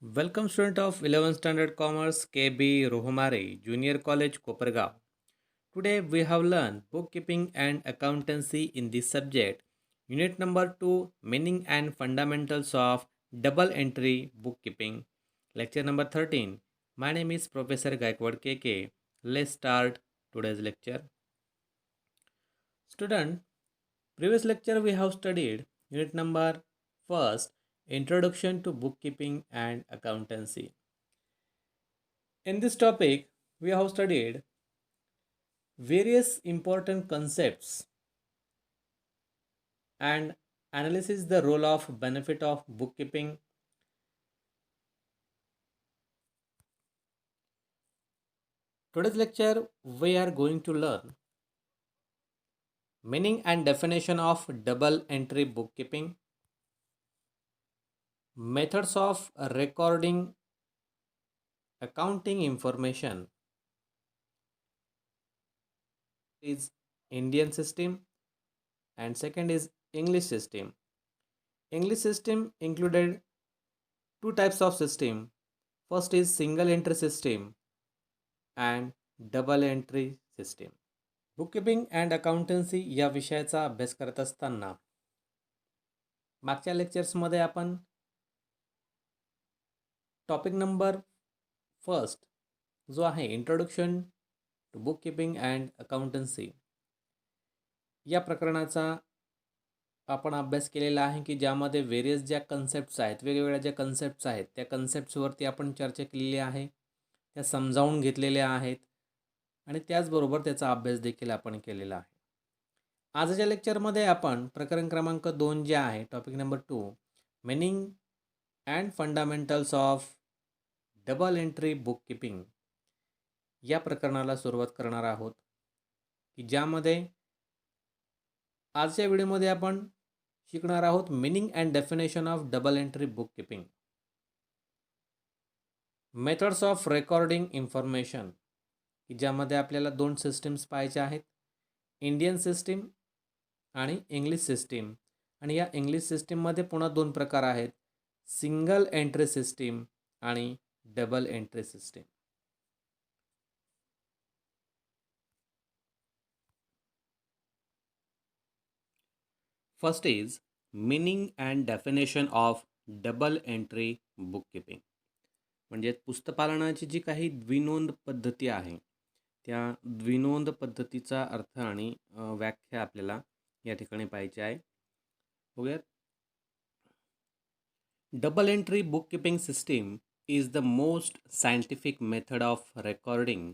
Welcome student of 11th Standard Commerce KB Rohumare Junior College Kopergaon. Today we have learned bookkeeping and accountancy in this subject. Unit number 2 Meaning and Fundamentals of Double Entry Bookkeeping. Lecture number 13. My name is Professor Gaikwad KK. Let's start today's lecture. Student, previous lecture we have studied unit number first Introduction to Bookkeeping and Accountancy. In this topic, we have studied various important concepts and analysis the role of benefit of bookkeeping. Today's lecture, we are going to learn meaning and definition of double entry bookkeeping, methods of recording accounting information is Indian system and second is English system. English system included two types of system. First is single entry system and double entry system. Bookkeeping and accountancy या विषयाचा अभ्यास करत असताना मागच्या लेक्चर्समध्ये आपण topic number first जो आहे introduction to bookkeeping and accountancy या प्रकरणाचा आपण अभ्यास केलेला आहे की ज्यामध्ये वेरियस ज्या कन्सेप्ट्स आहेत वेगवेगळ्या ज्या कन्सेप्ट्स आहेत त्या कन्सेप्ट्सवरती आपण चर्चा केलेली आहे, त्या समजावून घेतलेल्या आहेत आणि त्याचबरोबर त्याचा अभ्यास देखील आपण केलेला आहे. आजच्या लेक्चरमध्ये आपण प्रकरण क्रमांक 2 जे आहे topic number 2 meaning and fundamentals of double entry bookkeeping या प्रकरणाला सुरुवात करणार आहोत की ज्यामध्ये आजच्या व्हिडिओमध्ये आपण शिकणार आहोत meaning and definition of double entry bookkeeping, methods of recording information की ज्यामध्ये आपल्याला दोन सिस्टीम्स पाहायचे आहेत, इंडियन सिस्टीम आणि इंग्लिश सिस्टीम. आणि या इंग्लिश सिस्टीममध्ये पुन्हा दोन प्रकार आहेत, सिंगल एंट्री सिस्टीम आणि double entry system. First is meaning and definition of double entry bookkeeping. म्हणजे पुस्तपालनाची जी काही द्विनोंद पद्धती आहे त्या द्विनोंद पद्धतीचा अर्थ आणि व्याख्या आपल्याला या ठिकाणी पाहिजे आहे. बघूयात. Double entry bookkeeping system is the most scientific method of recording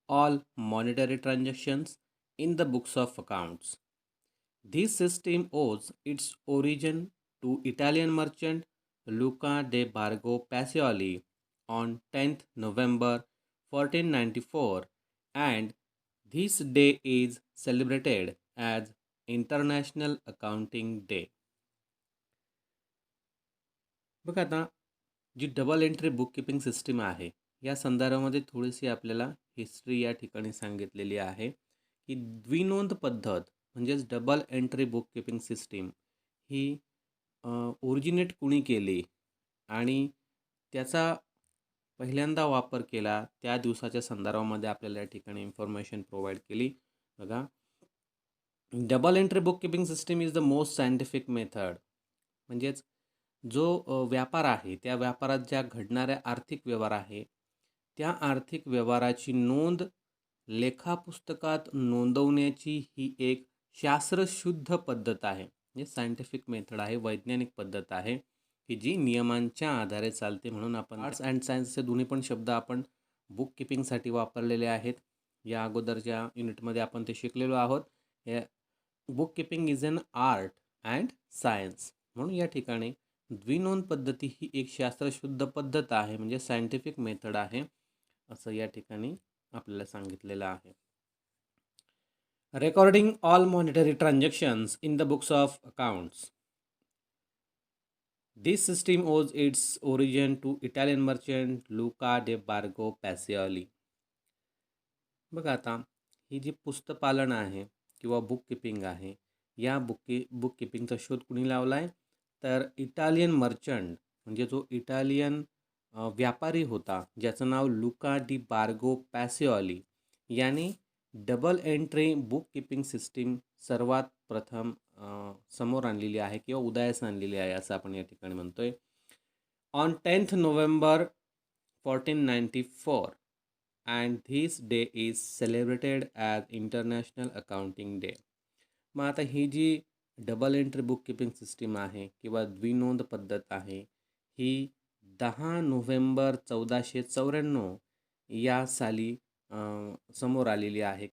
all monetary transactions in the books of accounts. This system owes its origin to Italian merchant Luca de Borgo Pacioli on 10th November 1494, and this day is celebrated as International Accounting Day. बघा आता जी double entry bookkeeping system आहे या संदर्भामध्ये थोडीशी आपल्याला history या ठिकाणी सांगितलेली आहे की द्विनोंद पद्धत म्हणजेच डबल एंट्री बुककीपिंग सिस्टीम ही ओरिजिनेट कुणी केली आणि त्याचा पहिल्यांदा वापर केला त्या दिवसाच्या संदर्भामध्ये आपल्याला या ठिकाणी इन्फॉर्मेशन प्रोव्हाइड केली. बघा, double entry bookkeeping system is the most scientific method. म्हणजेच जो व्यापार आहे त्या व्यापारात ज्या घडणाऱ्या आर्थिक व्यवहार आहे त्या आर्थिक व्यवहाराची नोंद लेखापुस्तकात नोंदवण्याची ही एक शास्त्रशुद्ध पद्धत आहे. म्हणजे सायंटिफिक मेथड आहे, वैज्ञानिक पद्धत आहे की जी नियमांच्या आधारे चालते. म्हणून आपण आर्ट्स अँड सायन्सचे दोन्ही पण शब्द आपण बुककीपिंगसाठी वापरलेले आहेत. या अगोदरच्या युनिटमध्ये आपण ते शिकलेलो आहोत. Bookkeeping is an art and science. म्हणून या ठिकाणी द्विनोंद पद्धती ही एक शास्त्रशुद्ध पद्धत आहे, म्हणजे सायंटिफिक मेथड आहे असं या ठिकाणी आपल्याला सांगितलेलं आहे. Recording all monetary transactions in the books of accounts. This system owes its origin to Italian merchant Luca de Borgo Pacioli. बघा आता ही जी पुस्तपालन आहे किंवा बुककीपिंग आहे या बुककीपिंगचा शोध कुणी लावला आहे तर इटालियन मर्चंट म्हणजे जो इटालियन व्यापारी होता ज्याचं नाव लुका डी बार्गो पॅसिओली याने double entry bookkeeping system सर्वात प्रथम समोर आणलेली आहे किंवा उदयास आणलेली आहे असं आपण या ठिकाणी म्हणतोय. On 10th November 1494 and this day is celebrated as international accounting day. मग आता ही जी double entry bookkeeping system आहे किंवा द्विनोंद पद्धत आहे ही 10 नोव्हेंबर 1494 या साली समोर आलेली आहे.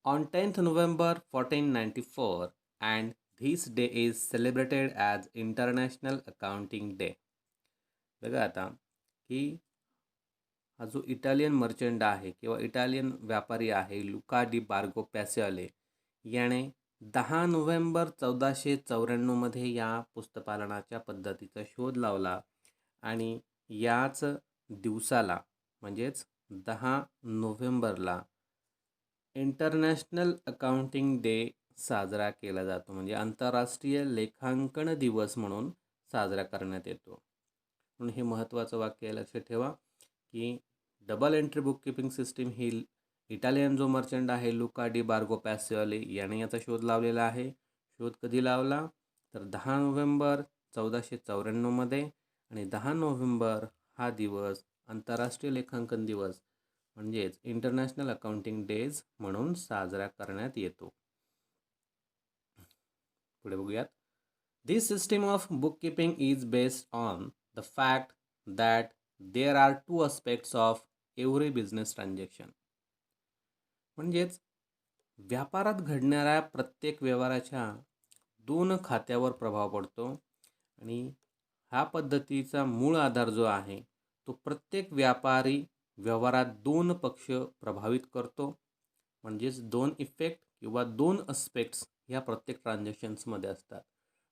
On 10th November 1494 and this day is celebrated as international accounting day. बघा आता की हा जो इटालियन मर्चंट आहे किंवा इटालियन व्यापारी आहे लुका डी बार्गो पॅसिओले याने 10 नोव्हेंबर 1494 या पुस्तपालनाच्या पद्धतीचा शोध लावला आणि याच दिवसाला म्हणजेच 10 नोव्हेंबरला इंटरनॅशनल अकाउंटिंग डे साजरा केला जातो, म्हणजे आंतरराष्ट्रीय लेखांकन दिवस म्हणून साजरा करण्यात येतो. म्हणून हे महत्त्वाचं वाक्य लक्षात ठेवा की double entry bookkeeping system ही इटालियन जो मर्चंट आहे लुका डी बार्गो पॅसिओली याने याचा शोध लावलेला आहे. शोध कधी लावला तर 10 नोव्हेंबर 1494 आणि 10 नोव्हेंबर हा दिवस आंतरराष्ट्रीय लेखांकन दिवस म्हणजेच इंटरनॅशनल अकाउंटिंग डेज म्हणून साजरा करण्यात येतो. पुढे बघूयात. This system of bookkeeping is based on the fact that there are two aspects of every business transaction. म्हणजेच व्यापारात घडणाऱ्या प्रत्येक व्यवहाराच्या 2 खात्यावर प्रभाव पडतो आणि ह्या पद्धतीचा मूळ आधार जो आहे तो प्रत्येक व्यापारी व्यवहारात 2 पक्ष प्रभावित करतो. म्हणजेच 2 इफेक्ट किंवा 2 अस्पेक्ट्स ह्या प्रत्येक ट्रान्झॅक्शन्समध्ये असतात.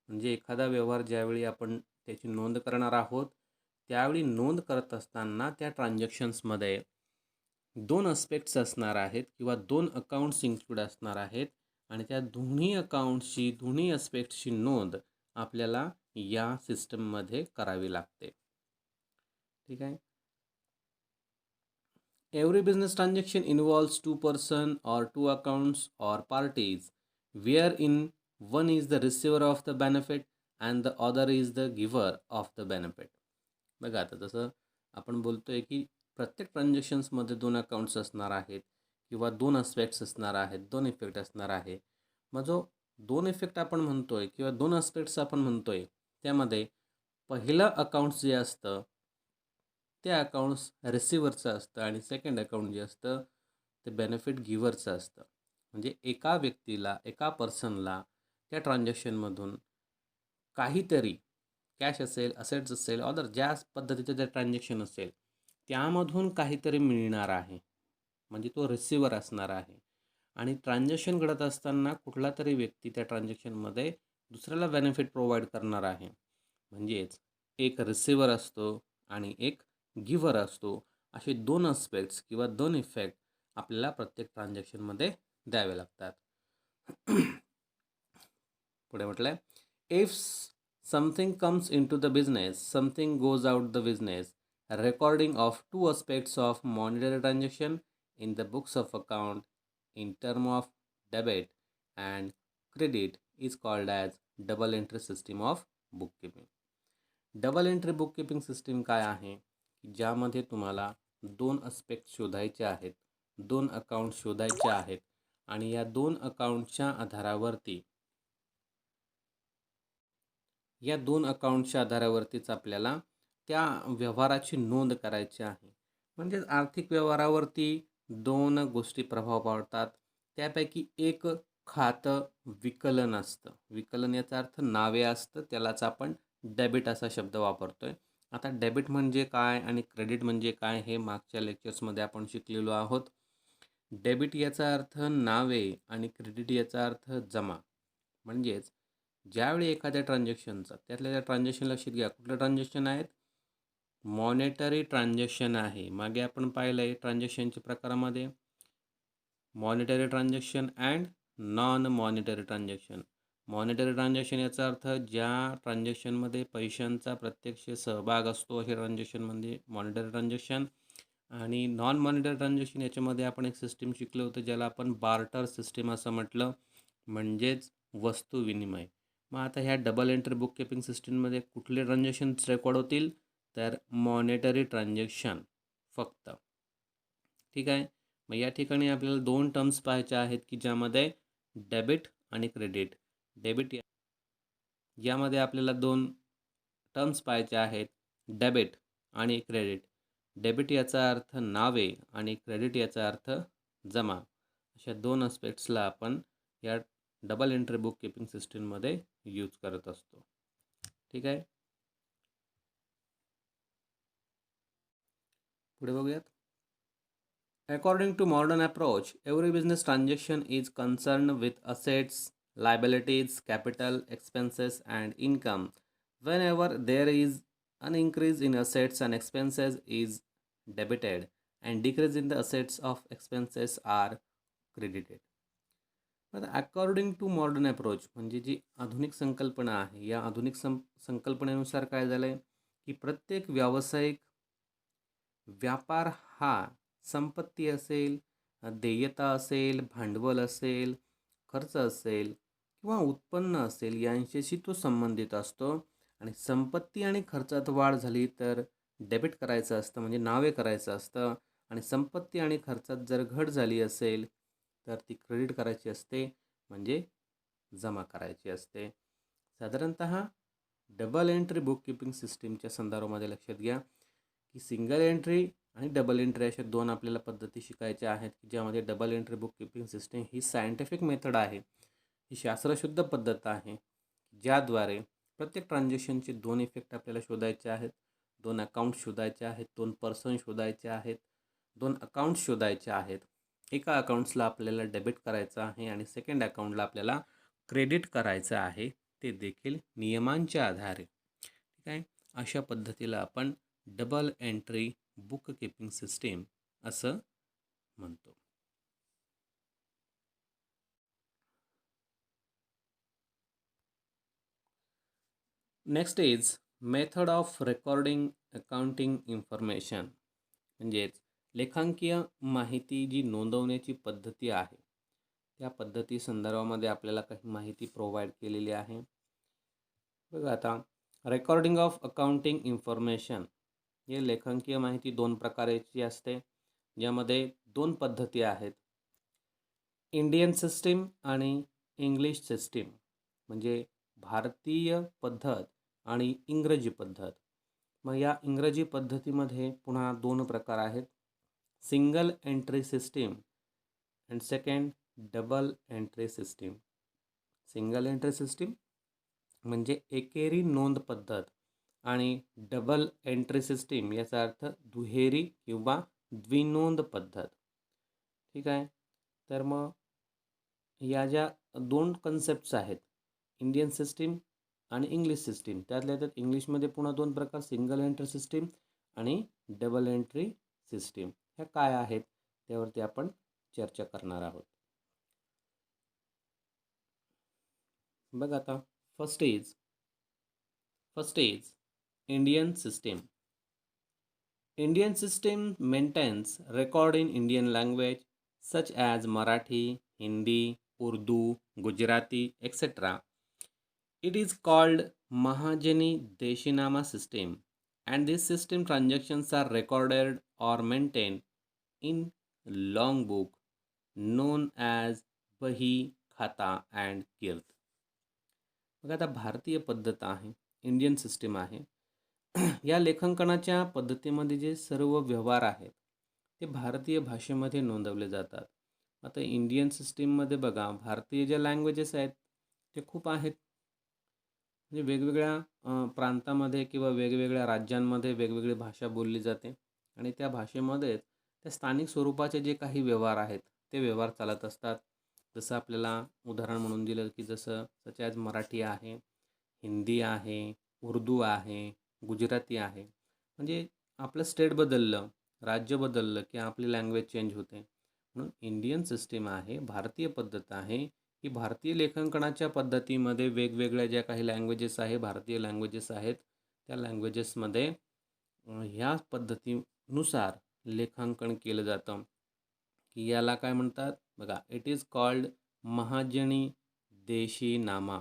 म्हणजे एखादा व्यवहार ज्यावेळी आपण त्याची नोंद करणार आहोत त्यावेळी नोंद करत असताना त्या ट्रान्झॅक्शन्समध्ये 2 अस्पेक्ट्स असणार आहेत किंवा 2 अकाउंट्स इन्क्लूड असणार आहेत आणि त्या दोन्ही अकाउंट्सची दोन्ही अस्पेक्ट्सची नोंद आपल्याला या सिस्टममध्ये करावी लागते. ठीक आहे. Every business transaction involves 2 person or 2 accounts or parties wherein one is the receiver of the benefit and the other is the giver of the benefit. बघा आता जसं आपण बोलतोय की प्रत्येक ट्रान्झॅक्शन्समध्ये 2 अकाउंट्स असणार आहेत किंवा 2 अस्पेक्ट्स असणार आहेत, 2 इफेक्ट असणार आहे. मग जो 2 इफेक्ट आपण म्हणतोय किंवा 2 अस्पेक्ट्स आपण म्हणतोय त्यामध्ये पहिलं अकाउंट्स जे असतं ते अकाउंट्स रिसिव्हरचं असतं आणि सेकंड अकाउंट जे असतं ते बेनिफिट गिव्हरचं असतं. म्हणजे एका व्यक्तीला एका पर्सनला त्या ट्रान्झॅक्शनमधून काहीतरी कॅश असेल, असेट्स असेल, ऑदर ज्या पद्धतीचं ते ट्रान्झॅक्शन असेल त्यामधून काहीतरी मिळणार आहे, म्हणजे तो रिसिव्हर असणार आहे. आणि ट्रान्झॅक्शन घडत असताना कुठला तरी व्यक्ती त्या ट्रान्झॅक्शनमध्ये दुसऱ्याला बेनिफिट प्रोव्हाइड करणार आहे. म्हणजेच एक रिसिव्हर असतो आणि एक गिव्हर असतो. असे 2 अस्पेक्ट्स किंवा 2 इफेक्ट आपल्याला प्रत्येक ट्रान्झॅक्शनमध्ये द्यावे लागतात. पुढे म्हटलं आहे if something comes into the business something goes out the business recording of 2 aspects of monetary transaction in the books of account in term of debit and credit is called as double entry system of bookkeeping. Double entry bookkeeping system काय आहे ज्यामध्ये तुम्हाला 2 aspect शोधायचे आहेत, 2 account शोधायचे आहेत आणि या 2 अकाउंटच्या आधारावरतीच आपल्याला त्या व्यवहाराची नोंद करायची आहे. म्हणजेच आर्थिक व्यवहारावरती 2 गोष्टी प्रभाव पाडतात. त्यापैकी एक खातं विकलन असतं. विकलन याचा अर्थ नावे असतं, त्यालाच आपण डेबिट असा शब्द वापरतोय. आता डेबिट म्हणजे काय आणि क्रेडिट म्हणजे काय हे मागच्या लेक्चर्समध्ये आपण शिकलेलो आहोत. डेबिट याचा अर्थ नावे आणि क्रेडिट याचा अर्थ जमा. म्हणजेच ज्यावेळी एखाद्या ट्रान्झॅक्शनचा त्यातल्या त्या ट्रान्झॅक्शन लक्षात घ्या कुठलं ट्रान्झॅक्शन आहेत, मॉनिटरी ट्रान्झॅक्शन आहे. मागे आपण पाहिलं आहे ट्रान्झॅक्शनच्या प्रकारामध्ये monetary transaction and non monetary transaction. Monetary transaction याचा अर्थ ज्या ट्रान्झॅक्शनमध्ये पैशांचा प्रत्यक्ष सहभाग असतो अशा ट्रान्झॅक्शनमध्ये मॉनिटरी ट्रान्झॅक्शन. आणि नॉन मॉनिटरी ट्रान्झॅक्शन याच्यामध्ये आपण एक सिस्टीम शिकलो होतं ज्याला आपण बार्टर सिस्टीम असं म्हटलं, म्हणजेच वस्तू विनिमय. मग आता ह्या डबल एंट्री बुक किपिंग सिस्टीममध्ये कुठले ट्रान्झॅक्शन्स रेकॉर्ड होतील, तर मॉनिटरी ट्रान्झॅक्शन फक्त. ठीक आहे. मग या ठिकाणी आपल्याला दोन टर्म्स पाहायचे आहेत की ज्यामध्ये डेबिट आणि क्रेडिट. डेबिट यामध्ये आपल्याला दोन टर्म्स पाहायचे आहेत, डेबिट आणि क्रेडिट. डेबिट याचा अर्थ नावे आणि क्रेडिट याचा अर्थ जमा. अशा दोन अस्पेक्ट्सला आपण या डबल एंट्री बुक किपिंग सिस्टीममध्ये यूज करत असतो. ठीक आहे. पुढे बघूयात. According to modern approach, every business transaction is concerned with assets, liabilities, capital, expenses, and income. Whenever there is an increase in assets and expenses is debited, and decrease in the assets of expenses are credited. आता according to modern approach म्हणजे जी आधुनिक संकल्पना आहे, या आधुनिक संकल्पनेनुसार काय झालं आहे की प्रत्येक व्यावसायिक व्यापार हा संपत्ती असेल, देयता असेल, भांडवल असेल, खर्च असेल किंवा उत्पन्न असेल यांच्याशी तो संबंधित असतो. आणि संपत्ती आणि खर्चात वाढ झाली तर डेबिट करायचं असतं, म्हणजे नावे करायचं असतं. आणि संपत्ती आणि खर्चात जर घट झाली असेल तर ती क्रेडिट करायची असते, म्हणजे जमा करायची असते. साधारणतः डबल एंट्री बुक किपिंग सिस्टीमच्या संदर्भामध्ये लक्षात घ्या की सिंगल एंट्री आणि डबल एंट्री अशा दोन आपल्याला पद्धती शिकायच्या आहेत की ज्यामध्ये double entry bookkeeping system ही सायंटिफिक मेथड आहे, ही शास्त्रशुद्ध पद्धत आहे ज्याद्वारे प्रत्येक ट्रान्झॅक्शनचे दोन इफेक्ट आपल्याला शोधायचे आहेत, दोन अकाउंट शोधायचे आहेत, दोन पर्सन शोधायचे आहेत, दोन अकाउंट शोधायचे आहेत. एका अकाउंट्सला आपल्याला डेबिट करायचं आहे आणि सेकंड अकाउंटला आपल्याला क्रेडिट करायचं आहे, ते देखील नियमांच्या आधारे. ठीक आहे. अशा पद्धतीला आपण double entry bookkeeping system असं म्हणतो. Next is method of recording accounting information, म्हणजेच लेखांकीय माहिती जी नोंदवण्याची पद्धती आहे त्या पद्धती संदर्भामध्ये आपल्याला काही माहिती प्रोव्हाइड केलेली आहे. बघा आता, रेकॉर्डिंग ऑफ अकाउंटिंग इन्फॉर्मेशन हे लेखांकीय माहिती दोन प्रकारची असते, ज्यामध्ये दोन पद्धती आहेत, इंडियन सिस्टीम आणि इंग्लिश सिस्टीम. म्हणजे भारतीय पद्धत आणि इंग्रजी पद्धत. मग या इंग्रजी पद्धतीमध्ये पुन्हा दोन प्रकार आहेत, single entry system and second double entry system. Single entry system म्हणजे एकेरी नोंद पद्धत आणि डबल एंट्री सिस्टीम याचा अर्थ दुहेरी किंवा द्विनोंद पद्धत. ठीक आहे. तर मग या ज्या दोन कन्सेप्ट्स आहेत, इंडियन सिस्टीम आणि इंग्लिश सिस्टीम, त्यातल्या त्यात इंग्लिशमध्ये पुन्हा दोन प्रकार, सिंगल एंट्री सिस्टीम आणि डबल एंट्री सिस्टीम. ह्या काय आहेत त्यावरती आपण चर्चा करणार आहोत. बघ आता, first is Indian system. Indian system maintains record in Indian language such as Marathi, Hindi, Urdu, Gujarati, etc. It is called Mahajani Deshinama system, and this system transactions are recorded or maintained in long book known as Bahi, Khata and Kirt. बघा आता, भारतीय पद्धत आहे, Indian system आहे. या लेखांकनाच्या पद्धतीमध्ये जे सर्व व्यवहार आहेत ते भारतीय भाषेमध्ये नोंदवले जातात. आता इंडियन सिस्टीममध्ये बघा, भारतीय ज्या लँग्वेजेस आहेत ते खूप आहेत. म्हणजे वेगवेगळ्या प्रांतामध्ये किंवा वेगवेगळ्या राज्यांमध्ये वेगवेगळी भाषा बोलली जाते आणि त्या भाषेमध्ये त्या स्थानिक स्वरूपाचे जे काही व्यवहार आहेत ते व्यवहार चालत असतात. जसं आपल्याला उदाहरण म्हणून दिलं की जसं सच ॲज मराठी आहे, हिंदी आहे, उर्दू आहे, गुजराती आहे. म्हणजे आपलं स्टेट बदललं, राज्य बदललं की आपली लँग्वेज चेंज होते. म्हणून इंडियन सिस्टीम आहे, भारतीय पद्धत आहे, की भारतीय लेखांकनाच्या पद्धतीमध्ये वेगवेगळ्या ज्या काही लँग्वेजेस आहे, भारतीय लँग्वेजेस आहेत, त्या लँग्वेजेसमध्ये ह्या पद्धतीनुसार लेखांकन केलं जातं, की याला काय म्हणतात बघा, इट इज कॉल्ड महाजनी देशीनामा.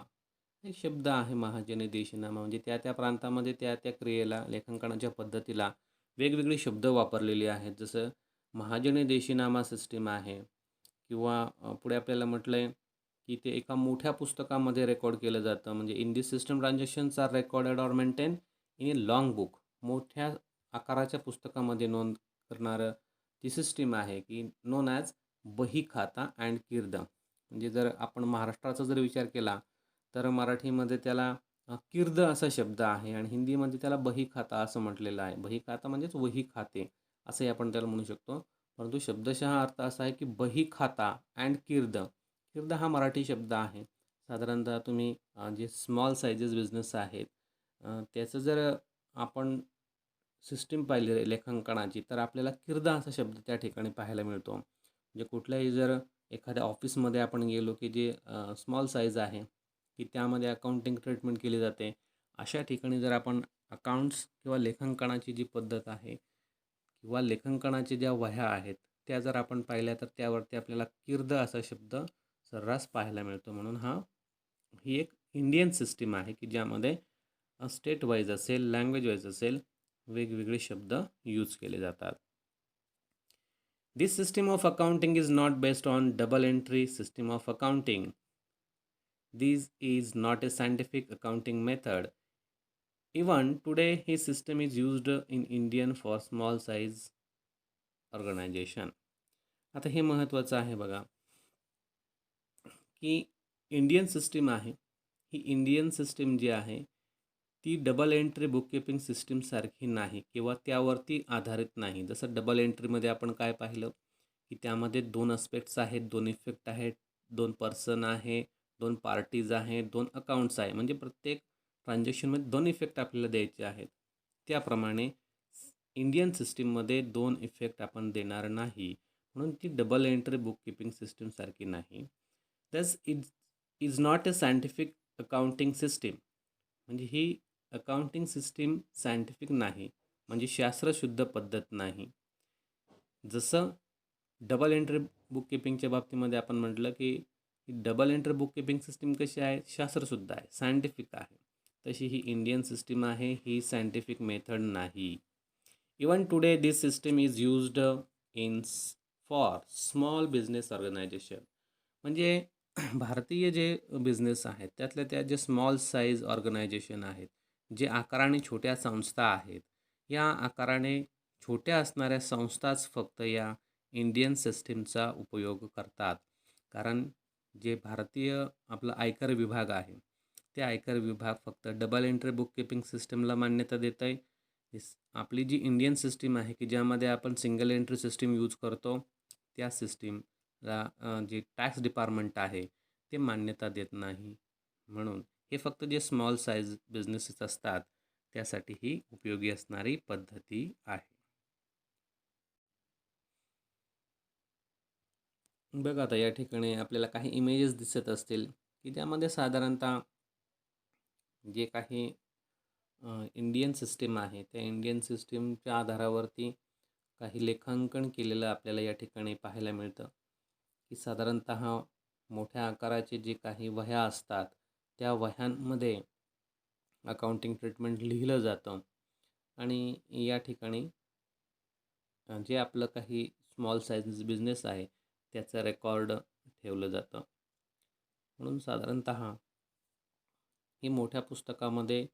एक शब्द आहे महाजनी देशीनामा, म्हणजे त्या त्या प्रांतामध्ये त्या त्या क्रियेला, लेखांकनाच्या पद्धतीला वेगवेगळे शब्द वापरलेले आहेत. जसं महाजनी देशीनामा सिस्टीम आहे, किंवा पुढे आपल्याला म्हटलं आहे की ते एका मोठ्या पुस्तकामध्ये रेकॉर्ड केलं जातं. म्हणजे in this system transactions are recorded or maintain in a long book. मोठ्या आकाराच्या पुस्तकामध्ये नोंद करणारं ती सिस्टीम आहे, की नोन ॲज बही खाता अँड कीर्द. म्हणजे जर आपण महाराष्ट्राचा जर विचार केला तर मराठीमध्ये त्याला कीर्द असा शब्द आहे, आणि हिंदीमध्ये त्याला बही खाता असं म्हटलेलं आहे. बही खाता म्हणजेच वही खाते असंही आपण त्याला म्हणू शकतो. परंतु शब्दशः अर्थ असा आहे की बही खाता अँड कीर्द. कीर्द हा मराठी शब्द आहे. साधारणतः तुम्ही जे स्मॉल सायझेस बिझनेस आहेत, त्याचं जर आपण सिस्टीम पाहिली लेखांकनाची, तर आपल्याला कीर्द असा शब्द त्या ठिकाणी पाहायला मिळतो. म्हणजे कुठल्याही जर एखाद्या ऑफिसमध्ये आपण गेलो की जे स्मॉल साईज आहे, की त्यामध्ये अकाउंटिंग ट्रीटमेंट केली जाते, अशा ठिकाणी जर आपण अकाउंट्स किंवा लेखांकनाची जी पद्धत आहे किंवा लेखांकनाच्या ज्या वह्या आहेत त्या जर आपण पाहिल्या, तर त्यावरती आपल्याला कीर्द असा शब्द सर्रास पाहायला मिळतो. म्हणून ही एक इंडियन सिस्टीम आहे की ज्यामध्ये स्टेट वाईज असेल, लँग्वेज वाईज असेल, वेगवेगळे शब्द यूज केले जातात. This system of accounting is not based on double entry system of accounting. This is not a scientific accounting method. Even today, his system is used in Indian for small size organization. आता हे महत्त्वाचं आहे बघा, की Indian system आहे, ही Indian system जी आहे ती double entry bookkeeping सिस्टीमसारखी नाही किंवा त्यावरती आधारित नाही. जसं डबल एंट्रीमध्ये आपण काय पाहिलं, की त्यामध्ये 2 अस्पेक्ट्स आहेत, 2 इफेक्ट आहेत, 2 पर्सन आहे, 2 पार्टीज आहेत, 2 अकाउंट्स आहे. म्हणजे प्रत्येक ट्रान्झॅक्शनमध्ये 2 इफेक्ट आपल्याला द्यायचे आहेत. त्याप्रमाणे इंडियन सिस्टीममध्ये 2 इफेक्ट आपण देणार नाही, म्हणून ती डबल एंट्री बुककीपिंग सिस्टीमसारखी नाही. दस is not a scientific accounting system. म्हणजे ही अकाउंटिंग सिस्टीम सायंटिफिक नाही, म्हणजे शास्त्रशुद्ध पद्धत नाही. जसं डबल एंट्री बुककीपिंगच्या बाबतीमध्ये आपण म्हटलं की डबल एंट्री बुककीपिंग सिस्टीम कशी आहे, शास्त्रशुद्ध आहे, सायंटिफिक आहे, तशी ही इंडियन सिस्टीम आहे, ही सायंटिफिक मेथड नाही. Even today this system is used in for small business organisation. म्हणजे भारतीय जे बिझनेस आहेत त्यातल्या त्या जे स्मॉल साईज ऑर्गनायझेशन आहेत, जे आकाराने छोट्या संस्था आहेत, या आकाराने छोट्या असणाऱ्या संस्थाच फक्त या इंडियन सिस्टीमचा उपयोग करतात. कारण जे भारतीय आपला आयकर विभाग आहे, ते आयकर विभाग फक्त डबल एंट्री बुककीपिंग सिस्टीमला मान्यता देत आहे. आपली जी इंडियन सिस्टीम आहे की ज्यामध्ये आपण सिंगल एंट्री सिस्टीम यूज करतो, त्या सिस्टीमला जे टॅक्स डिपार्टमेंट आहे ते मान्यता देत नाही. म्हणून हे फक्त जे स्मॉल साईज बिझनेसेस असतात त्यासाठी ही उपयोगी असणारी पद्धती आहे. बघा आता या ठिकाणी आपल्याला काही इमेजेस दिसत असतील की त्यामध्ये साधारणतः जे काही इंडियन सिस्टीम आहे त्या इंडियन सिस्टीमच्या आधारावरती काही लेखांकन केलेलं आपल्याला या ठिकाणी पाहायला मिळतं. की साधारणतः मोठ्या आकाराचे जे काही वह्या असतात त्या वह्यांमध्ये अकाउंटिंग ट्रीटमेंट लिहिलं जातं, आणि या ठिकाणी जे आपलं काही स्मॉल साईज बिझनेस आहे त्याचं रेकॉर्ड ठेवलं जातं. म्हणून साधारणतः ही मोठ्या पुस्तकामध्ये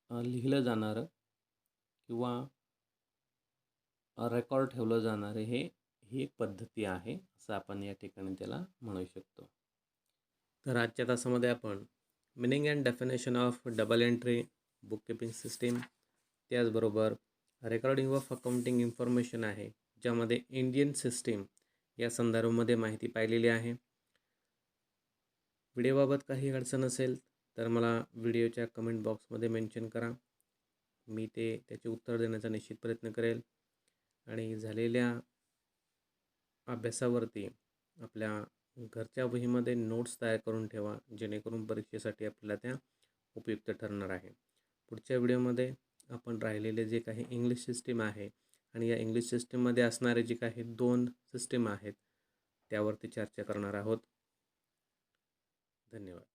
लिहिलं जाणारं किंवा रेकॉर्ड ठेवलं जाणारे ही एक पद्धती आहे, असं आपण या ठिकाणी त्याला म्हणू शकतो. तर आजच्या तासामध्ये आपण meaning and definition of double entry bookkeeping system, त्याचबरोबर रेकॉर्डिंग ऑफ अकाउंटिंग इन्फॉर्मेशन आहे ज्यामध्ये इंडियन सिस्टीम या संदर्भामध्ये माहिती पाहिलेली आहे. व्हिडिओबाबत काही अडचण असेल तर मला व्हिडिओच्या कमेंट बॉक्समध्ये मेन्शन करा, मी त्याचे उत्तर देण्याचा निश्चित प्रयत्न करेल. आणि झालेल्या अभ्यासावरती आपल्या घरच्या वहीमध्ये नोट्स तयार करून ठेवा, जेणेकरून परीक्षेसाठी आपल्याला त्या उपयुक्त ठरणार आहे. पुढच्या व्हिडिओमध्ये आपण राहिलेले जे काही इंग्लिश सिस्टीम आहे आणि या इंग्लिश सिस्टीममध्ये असणारे जे काही 2 सिस्टीम आहेत त्यावरती चर्चा करणार आहोत. धन्यवाद.